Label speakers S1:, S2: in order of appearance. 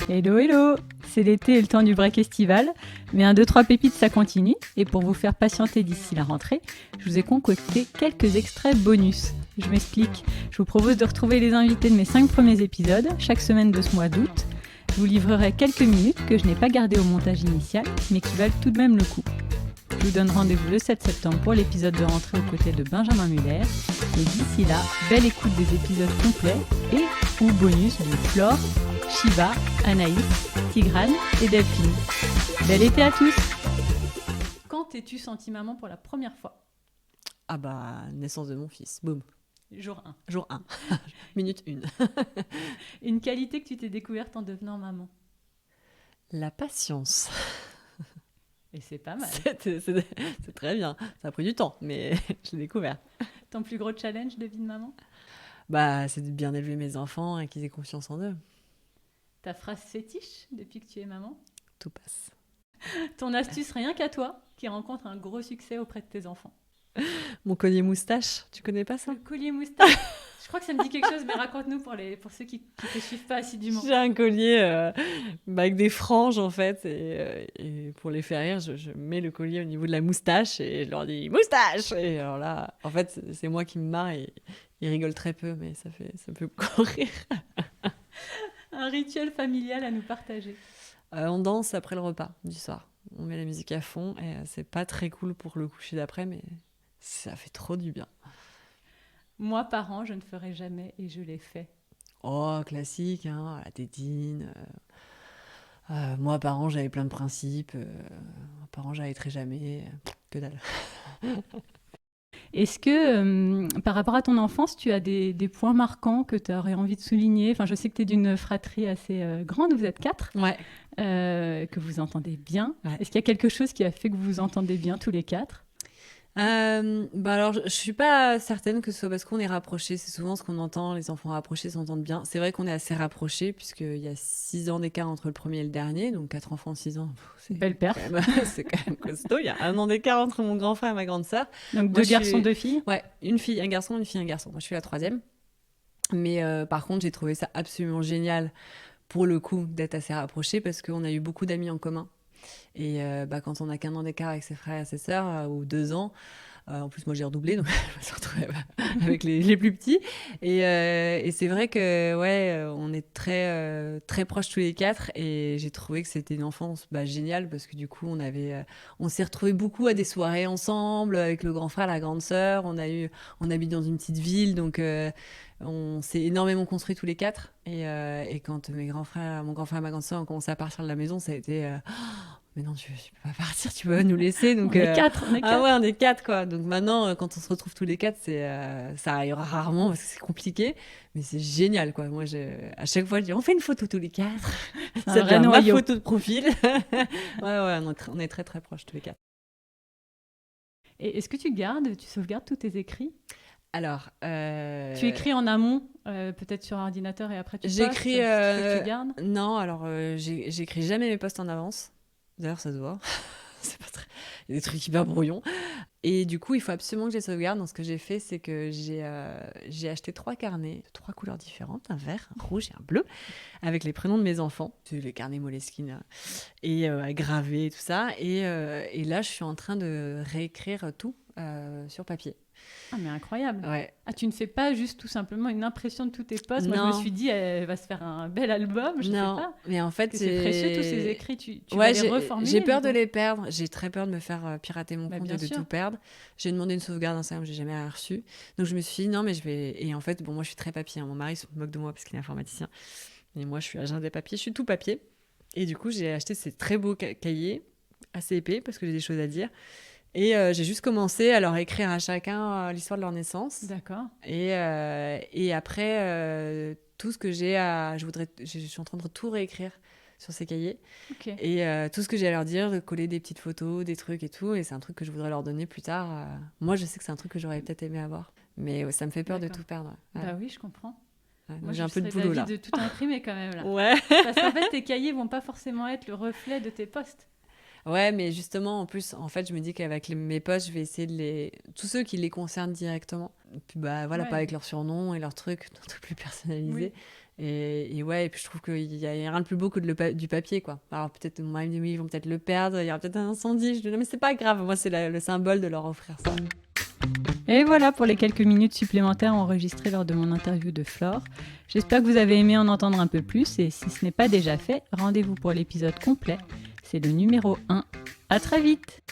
S1: Hello, hello! C'est l'été et le temps du break estival, mais 1, 2, 3 pépites, ça continue. Et pour vous faire patienter d'ici la rentrée, je vous ai concocté quelques extraits bonus. Je m'explique. Je vous propose de retrouver les invités de mes 5 premiers épisodes, chaque semaine de ce mois d'août. Je vous livrerai quelques minutes que je n'ai pas gardées au montage initial, mais qui valent tout de même le coup. Je vous donne rendez-vous le 7 septembre pour l'épisode de rentrée aux côtés de Benjamin Muller. Et d'ici là, belle écoute des épisodes complets et ou bonus de Flore, Shiva, Anaïs, Tigrane et Delphine. Bel été à tous! Quand t'es-tu senti maman pour la première fois?
S2: Ah bah, naissance de mon fils, boum.
S1: Jour 1.
S2: Jour 1, minute 1.
S1: Une qualité que tu t'es découverte en devenant maman?
S2: La patience.
S1: Et c'est pas mal.
S2: C'est très bien. Ça a pris du temps, mais je l'ai découvert.
S1: Ton plus gros challenge de vie de maman?
S2: Bah, c'est de bien élever mes enfants et qu'ils aient confiance en eux.
S1: Ta phrase fétiche depuis que tu es maman?
S2: Tout passe.
S1: Ton astuce rien qu'à toi, qui rencontre un gros succès auprès de tes enfants?
S2: Mon collier moustache, tu connais pas ça?
S1: Le collier moustache. Je crois que ça me dit quelque chose, mais raconte-nous pour ceux qui ne te suivent pas assidûment.
S2: J'ai un collier avec des franges en fait, et pour les faire rire, je mets le collier au niveau de la moustache et je leur dis moustache. Et alors là, en fait, c'est moi qui me marre et ils rigolent très peu, mais ça me fait beaucoup rire.
S1: Un rituel familial à nous partager?
S2: On danse après le repas du soir. On met la musique à fond et c'est pas très cool pour le coucher d'après, mais ça fait trop du bien.
S1: Moi, par an, je ne ferai jamais et je l'ai fait.
S2: Oh, classique, hein, la tétine. Moi, par an, j'avais plein de principes. Par an, j'arrêterai jamais. Que dalle.
S1: Est-ce que, par rapport à ton enfance, tu as des points marquants que tu aurais envie de souligner? Enfin, je sais que tu es d'une fratrie assez grande, vous êtes 4,
S2: Ouais.
S1: Que vous entendez bien.
S2: Ouais.
S1: Est-ce qu'il y a quelque chose qui a fait que vous vous entendez bien tous les 4?
S2: Bah alors, je suis pas certaine que ce soit parce qu'on est rapprochés. C'est souvent ce qu'on entend, les enfants rapprochés s'entendent bien. C'est vrai qu'on est assez rapprochés, puisqu'il y a 6 ans d'écart entre le premier et le dernier, donc 4 enfants, 6 ans.
S1: Belle perf.
S2: C'est quand même costaud. Il y a 1 an d'écart entre mon grand frère et ma grande sœur.
S1: Donc
S2: Moi,
S1: 2 garçons, 2 filles?
S2: Ouais, une fille, un garçon, une fille, un garçon. Moi, je suis la 3e. Mais par contre, j'ai trouvé ça absolument génial, pour le coup, d'être assez rapprochés, parce qu'on a eu beaucoup d'amis en commun. Et quand on a qu'1 an d'écart avec ses frères et ses sœurs, ou 2 ans, en plus moi j'ai redoublé, donc je me suis retrouvée avec les plus petits. Et c'est vrai que on est très proches tous les 4, et j'ai trouvé que c'était une enfance géniale, parce que du coup on s'est retrouvés beaucoup à des soirées ensemble avec le grand frère, la grande sœur. On habite dans une petite ville, donc on s'est énormément construit tous les 4. Et quand mon grand frère et ma grande sœur ont commencé à partir de la maison, ça a été mais non, tu peux pas partir, tu peux nous laisser. Donc,
S1: on est 4.
S2: Ah ouais, on est 4, quoi. Donc maintenant, quand on se retrouve tous les 4, ça arrive rarement parce que c'est compliqué, mais c'est génial, quoi. Moi, à chaque fois, je dis, on fait une photo tous les 4.
S1: Ça devient ma
S2: photo de profil. Ouais, on est très très proches tous les 4.
S1: Et est-ce que tu sauvegardes tous tes écrits?
S2: Alors,
S1: tu écris en amont, peut-être sur ordinateur, et après tu postes?
S2: J'écris.
S1: Que tu gardes?
S2: Non, alors j'écris jamais mes posts en avance. D'ailleurs, ça se voit. C'est pas très... Il y a des trucs hyper brouillons. Et du coup, il faut absolument que je les sauvegarde. Donc, ce que j'ai fait, c'est que j'ai acheté 3 carnets de 3 couleurs différentes, un vert, un rouge et un bleu, avec les prénoms de mes enfants. C'est les carnets Moleskine, et gravés et tout ça. Et là, je suis en train de réécrire tout sur papier.
S1: Ah, mais incroyable.
S2: Ouais.
S1: Ah, tu ne fais pas juste tout simplement une impression de tous tes posts? Moi, je me suis dit, elle va se faire un bel album, je sais pas.
S2: Mais en fait,
S1: c'est précieux, tous ces écrits, tu vas les reformuler.
S2: J'ai peur de les perdre, j'ai très peur de me faire pirater mon compte et de
S1: sûr.
S2: tout perdre. J'ai demandé une sauvegarde Instagram, j'ai jamais rien reçu. Donc je me suis dit, non, mais je vais... Et en fait, moi je suis très papier, hein. Mon mari se moque de moi parce qu'il est informaticien. Et moi, je suis agenda papier, je suis tout papier. Et du coup, j'ai acheté ces très beaux cahiers, assez épais, parce que j'ai des choses à dire. Et j'ai juste commencé à leur écrire à chacun l'histoire de leur naissance.
S1: D'accord.
S2: Et après, tout ce que j'ai à... Je suis en train de tout réécrire sur ces cahiers.
S1: Okay.
S2: Et tout ce que j'ai à leur dire, de coller des petites photos, des trucs et tout. Et c'est un truc que je voudrais leur donner plus tard. Moi, je sais que c'est un truc que j'aurais peut-être aimé avoir. Mais ça me fait peur de tout perdre. Ouais.
S1: Bah oui, je comprends.
S2: Ouais,
S1: moi,
S2: j'ai un peu de boulot là.
S1: De tout imprimer quand même là.
S2: Ouais.
S1: Parce qu'en fait, tes cahiers vont pas forcément être le reflet de tes posts.
S2: Ouais, mais justement, en plus, en fait, je me dis qu'avec mes potes, je vais essayer de les... Tous ceux qui les concernent directement. Puis bah voilà, pas
S1: Ouais,
S2: avec leurs surnoms et leurs trucs, un truc plus
S1: oui.
S2: personnalisé. Et ouais, et puis je trouve qu'il y a rien de plus beau que du papier, quoi. Alors peut-être, mon mari me dit, oui, ils vont peut-être le perdre, il y aura peut-être un incendie. Je dis, non, mais c'est pas grave, moi, c'est le symbole de leur offrir ça.
S1: Et voilà pour les quelques minutes supplémentaires enregistrées lors de mon interview de Flore. J'espère que vous avez aimé en entendre un peu plus et si ce n'est pas déjà fait, rendez-vous pour l'épisode complet. C'est le numéro 1. À très vite!